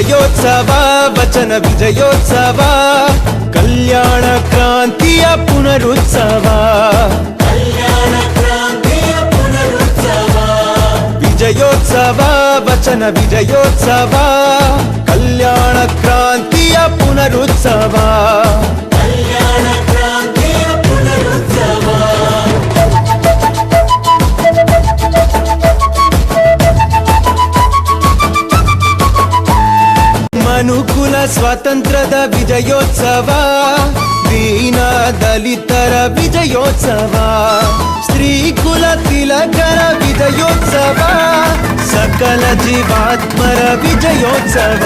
ವಿಜಯೋತ್ಸವ ವಚನ ವಿಜಯೋತ್ಸವ ಕಲ್ಯಾಣ ಕ್ರಾಂತಿಯ ಪುನರುತ್ಸವ ವಿಜಯೋತ್ಸವ ವಚನ ವಿಜಯೋತ್ಸವ ಕಲ್ಯಾಣ ಕ್ರಾಂತಿಯ ಪುನರುತ್ಸವ ಮನುಕುಲ ಸ್ವಾತಂತ್ರ್ಯದ ವಿಜಯೋತ್ಸವ ದೀನ ದಲಿತರ ವಿಜಯೋತ್ಸವ ಸ್ತ್ರೀಕುಲ ತಿಲಕರ ವಿಜಯೋತ್ಸವ ಸಕಲ ಜೀವಾತ್ಮರ ವಿಜಯೋತ್ಸವ